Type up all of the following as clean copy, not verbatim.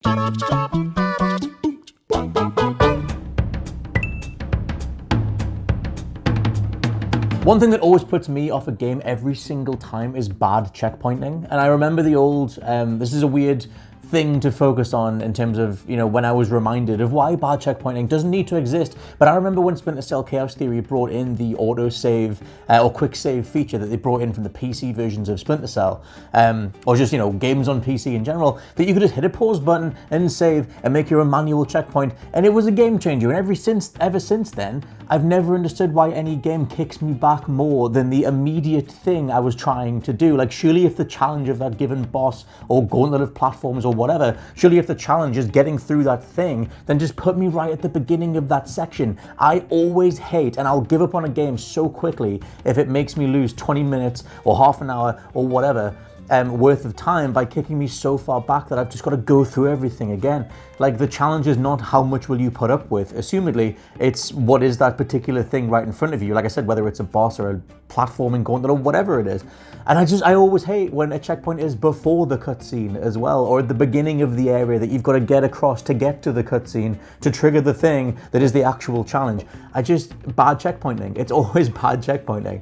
One thing that always puts me off a game every single time is bad checkpointing. And I remember the old, this is a weird thing to focus on in terms of, when I was reminded of why bad checkpointing doesn't need to exist. But I remember when Splinter Cell Chaos Theory brought in the autosave or quick save feature that they brought in from the PC versions of Splinter Cell, or just, games on PC in general, that you could just hit a pause button and save and make your own manual checkpoint. And it was a game changer. And ever since then, I've never understood why any game kicks me back more than the immediate thing I was trying to do. Like, surely if the challenge of that given boss or gauntlet of platforms or whatever, surely if the challenge is getting through that thing, then just put me right at the beginning of that section. I always hate, and I'll give up on a game so quickly if it makes me lose 20 minutes or half an hour or whatever worth of time by kicking me so far back that I've just got to go through everything again. Like, the challenge is not how much will you put up with. Assumedly, it's what is that particular thing right in front of you. Like I said, whether it's a boss or a platforming gauntlet or whatever it is. And I always hate when a checkpoint is before the cutscene as well, or at the beginning of the area that you've got to get across to get to the cutscene to trigger the thing that is the actual challenge. Bad checkpointing. It's always bad checkpointing.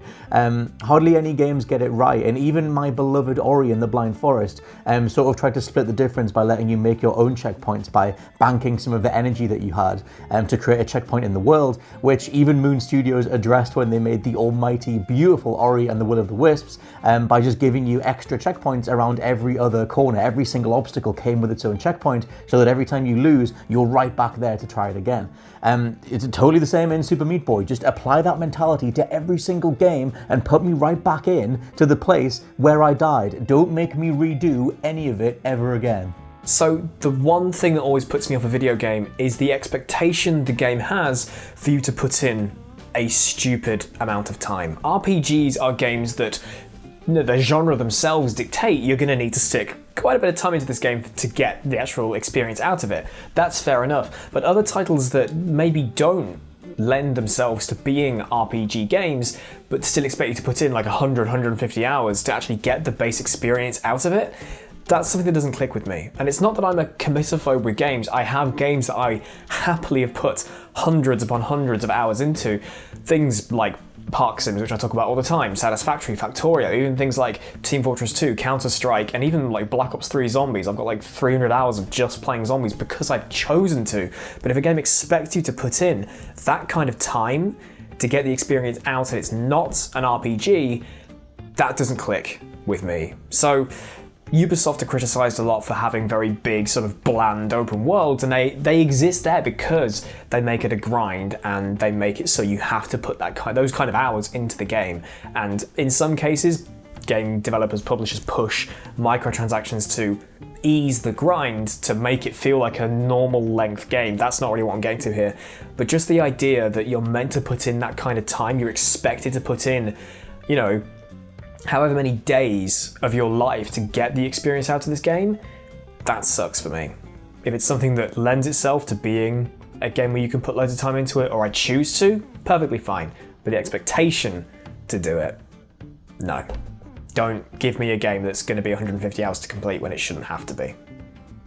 Hardly any games get it right, and even my beloved Ori and the Blind Forest sort of tried to split the difference by letting you make your own checkpoints by banking some of the energy that you had to create a checkpoint in the world, which even Moon Studios addressed when they made the almighty, beautiful Ori and the Will of the Wisps, by just giving you extra checkpoints around every other corner. Every single obstacle came with its own checkpoint, so that every time you lose, you're right back there to try it again. It's totally the same in Super Meat Boy. Just apply that mentality to every single game and put me right back in to the place where I died. Don't make me redo any of it ever again. So the one thing that always puts me off a video game is the expectation the game has for you to put in a stupid amount of time. RPGs are games that the genre themselves dictate you're going to need to stick quite a bit of time into this game to get the actual experience out of it. That's fair enough. But other titles that maybe don't lend themselves to being RPG games, but still expect you to put in like 100, 150 hours to actually get the base experience out of it, that's something that doesn't click with me. And it's not that I'm a committophobe with games. I have games that I happily have put hundreds upon hundreds of hours into. Things like Park Sims, which I talk about all the time, Satisfactory, Factorio, even things like Team Fortress 2, Counter-Strike, and even like Black Ops 3 Zombies. I've got like 300 hours of just playing zombies because I've chosen to. But if a game expects you to put in that kind of time to get the experience out and it's not an RPG, that doesn't click with me. So Ubisoft are criticised a lot for having very big, sort of bland open worlds, and they exist there because they make it a grind and they make it so you have to put those kind of hours into the game. And in some cases, game developers, publishers push microtransactions to ease the grind to make it feel like a normal length game. That's not really what I'm getting to here. But just the idea that you're meant to put in that kind of time, you're expected to put in, however many days of your life to get the experience out of this game, that sucks for me. If it's something that lends itself to being a game where you can put loads of time into it, or I choose to, perfectly fine. But the expectation to do it, no. Don't give me a game that's going to be 150 hours to complete when it shouldn't have to be.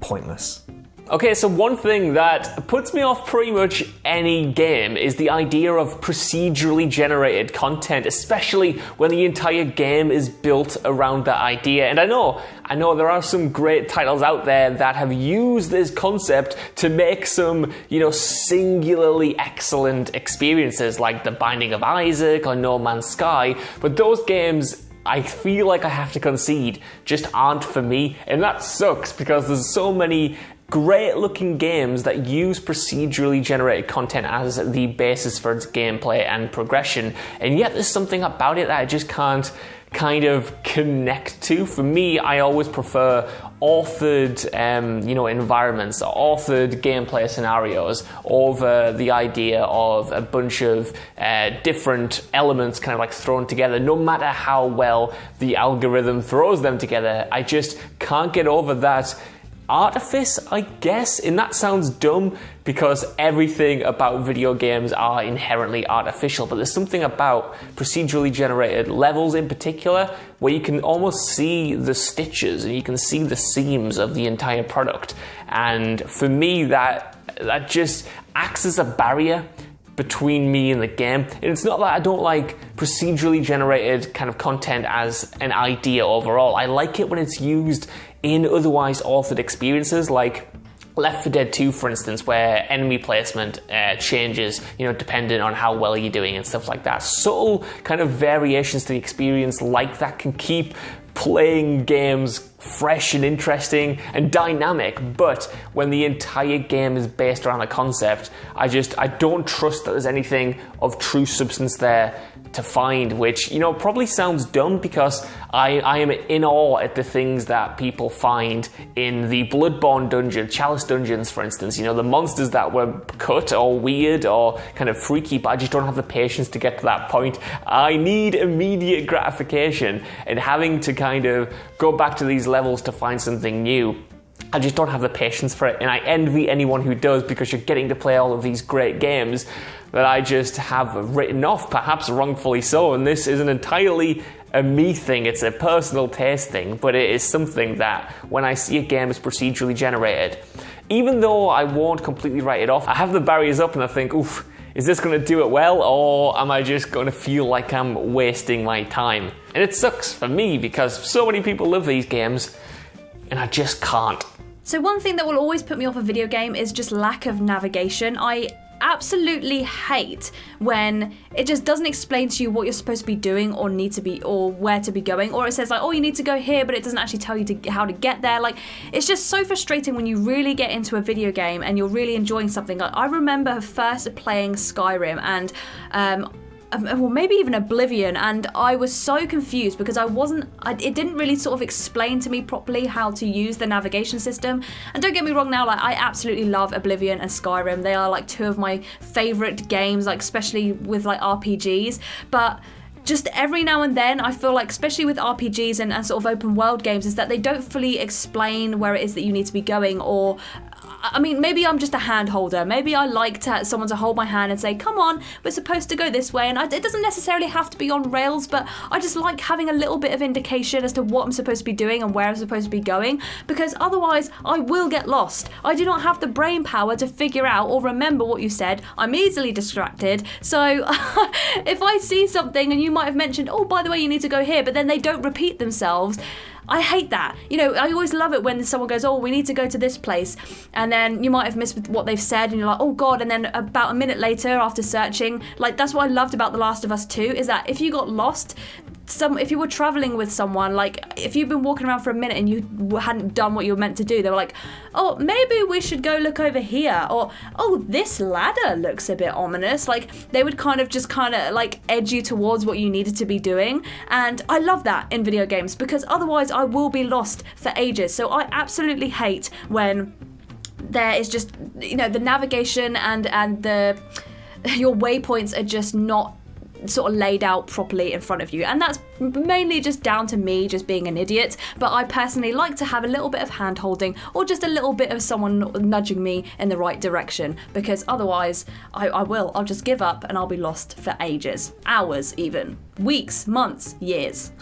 Pointless. Okay, so one thing that puts me off pretty much any game is the idea of procedurally generated content, especially when the entire game is built around that idea. And I know there are some great titles out there that have used this concept to make some, singularly excellent experiences like The Binding of Isaac or No Man's Sky, but those games, I feel like I have to concede, just aren't for me. And that sucks because there's so many great looking games that use procedurally generated content as the basis for its gameplay and progression, and yet there's something about it that I just can't kind of connect to. For me, I always prefer authored environments, authored gameplay scenarios over the idea of a bunch of different elements kind of like thrown together. No matter how well the algorithm throws them together, I just can't get over that artifice, I guess. And that sounds dumb because everything about video games are inherently artificial, but there's something about procedurally generated levels in particular where you can almost see the stitches and you can see the seams of the entire product. And for me, that just acts as a barrier between me and the game. And it's not that I don't like procedurally generated kind of content as an idea overall. I like it when it's used in otherwise authored experiences, like Left 4 Dead 2, for instance, where enemy placement changes, depending on how well you're doing and stuff like that. Subtle kind of variations to the experience like that can keep playing games fresh and interesting and dynamic, but when the entire game is based around a concept, I don't trust that there's anything of true substance there to find, which probably sounds dumb because I am in awe at the things that people find in the Bloodborne dungeon, Chalice dungeons, for instance. The monsters that were cut or weird or kind of freaky, but I just don't have the patience to get to that point. I need immediate gratification, and having to kind of go back to these levels to find something new, I just don't have the patience for it, and I envy anyone who does, because you're getting to play all of these great games that I just have written off, perhaps wrongfully so. And this isn't entirely a me thing, it's a personal taste thing, but it is something that when I see a game is procedurally generated, even though I won't completely write it off, I have the barriers up and I think, oof, is this going to do it well, or am I just going to feel like I'm wasting my time? And it sucks for me because so many people love these games and I just can't. So one thing that will always put me off a video game is just lack of navigation. I absolutely hate when it just doesn't explain to you what you're supposed to be doing or need to be, or where to be going, or it says like, oh, you need to go here, but it doesn't actually tell you how to get there. Like, it's just so frustrating when you really get into a video game and you're really enjoying something. Like, I remember first playing Skyrim and well, maybe even Oblivion, and I was so confused because it didn't really sort of explain to me properly how to use the navigation system. And don't get me wrong now, like, I absolutely love Oblivion and Skyrim. They are like two of my favorite games, like especially with like RPGs, but just every now and then I feel like, especially with RPGs and sort of open world games, is that they don't fully explain where it is that you need to be going, or I mean, maybe I'm just a hand holder. Maybe I like someone to hold my hand and say, come on, we're supposed to go this way. And it doesn't necessarily have to be on rails, but I just like having a little bit of indication as to what I'm supposed to be doing and where I'm supposed to be going, because otherwise I will get lost. I do not have the brain power to figure out or remember what you said. I'm easily distracted. So if I see something and you might have mentioned, oh, by the way, you need to go here, but then they don't repeat themselves, I hate that. I always love it when someone goes, oh, we need to go to this place, and then you might have missed what they've said and you're like, oh god, and then about a minute later after searching, like, that's what I loved about The Last of Us 2, is that if you got lost, if you were traveling with someone, like if you've been walking around for a minute and you hadn't done what you were meant to do, they were like, oh, maybe we should go look over here, or oh, this ladder looks a bit ominous. Like, they would kind of like edge you towards what you needed to be doing, and I love that in video games because otherwise I will be lost for ages. So I absolutely hate when there is just, the navigation and your waypoints are just not sort of laid out properly in front of you, and that's mainly just down to me just being an idiot. But I personally like to have a little bit of hand holding or just a little bit of someone nudging me in the right direction, because otherwise I'll just give up and I'll be lost for ages, hours, even weeks, months, years.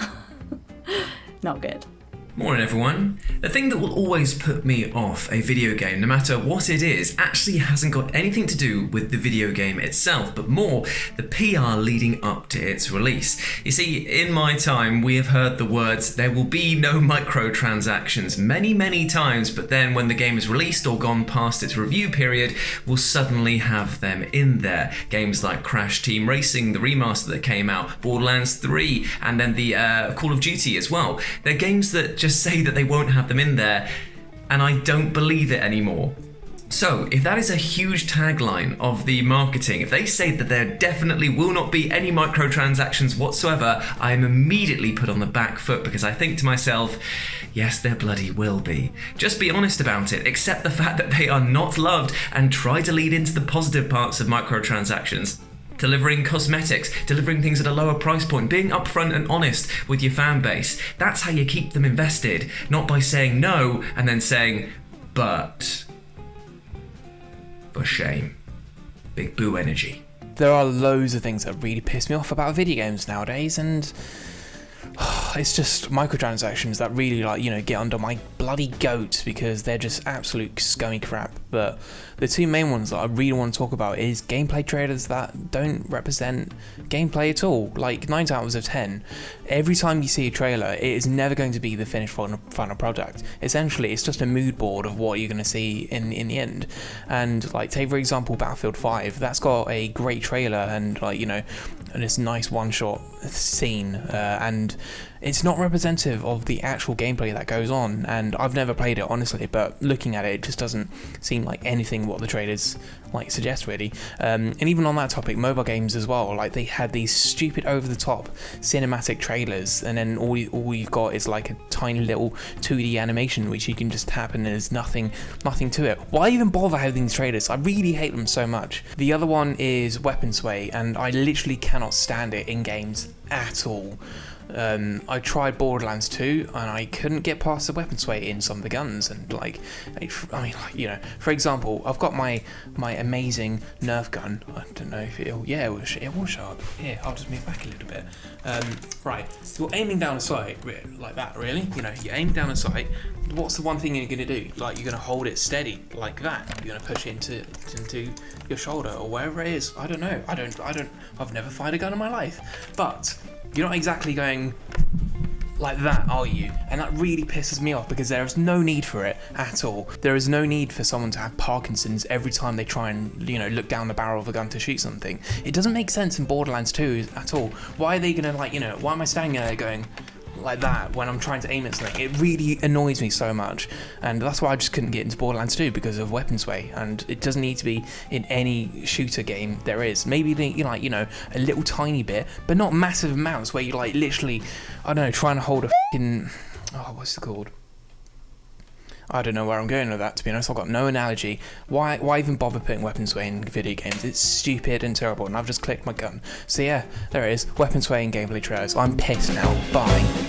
Not good. Morning everyone. The thing that will always put me off a video game, no matter what it is, actually hasn't got anything to do with the video game itself, but more the PR leading up to its release. You see, in my time, we have heard the words, there will be no microtransactions, many times, but then when the game is released or gone past its review period, we'll suddenly have them in there. Games like Crash Team Racing, the remaster that came out, Borderlands 3, and then the Call of Duty as well. They're games that just say that they won't have them in there, and I don't believe it anymore. So, if that is a huge tagline of the marketing, if they say that there definitely will not be any microtransactions whatsoever, I am immediately put on the back foot, because I think to myself, yes, there bloody will be. Just be honest about it, accept the fact that they are not loved, and try to lead into the positive parts of microtransactions. Delivering cosmetics, delivering things at a lower price point, being upfront and honest with your fan base. That's how you keep them invested, not by saying no and then saying, But for shame. Big boo energy. There are loads of things that really piss me off about video games nowadays, and it's just microtransactions that really, like, you know, get under my bloody goat because they're just absolute scummy crap. But the two main ones that I really want to talk about is gameplay trailers that don't represent gameplay at all. Like 9 out of 10, every time you see a trailer, it is never going to be the finished final product. Essentially, it's just a mood board of what you're going to see in the end. And like, take for example Battlefield 5, that's got a great trailer and, like, you know, this nice one-shot scene, and it's not representative of the actual gameplay that goes on. And I've never played it, honestly, but looking at it, it just doesn't seem like anything what the trailers like suggest, really. And even on that topic, mobile games as well, like they had these stupid over-the-top cinematic trailers, and then all you've got is like a tiny little 2D animation which you can just tap, and there's nothing to it. Why even bother having these trailers? I really hate them so much. The other one is weapon sway, and I literally cannot stand it in games at all. I tried Borderlands 2 and I couldn't get past the weapon sway in some of the guns, and like, I mean, like, you know, for example, I've got my amazing Nerf gun. I don't know if it will show up. Here, I'll just move back a little bit. Right, you're aiming down a sight like that, really. You know, you aim down a sight. What's the one thing you're gonna do? Like, you're gonna hold it steady like that. You're gonna push it into your shoulder or wherever it is. I don't know. I've never fired a gun in my life, but you're not exactly going like that, are you? And that really pisses me off because there is no need for it at all. There is no need for someone to have Parkinson's every time they try and, you know, look down the barrel of a gun to shoot something. It doesn't make sense in Borderlands 2 at all. Why are they gonna, like, you know, why am I standing there going like that when I'm trying to aim at something? It really annoys me so much, and that's why I just couldn't get into Borderlands 2, because of weapon sway. And it doesn't need to be in any shooter game there is. Maybe, you know, a little tiny bit, but not massive amounts where you, like, literally, I don't know, trying to hold a fucking, what's it called? I don't know where I'm going with that, to be honest. I've got no analogy. Why even bother putting weapon sway in video games? It's stupid and terrible, and I've just clicked my gun. So yeah, there it is. Weapon sway in gameplay trailers. I'm pissed now. Bye.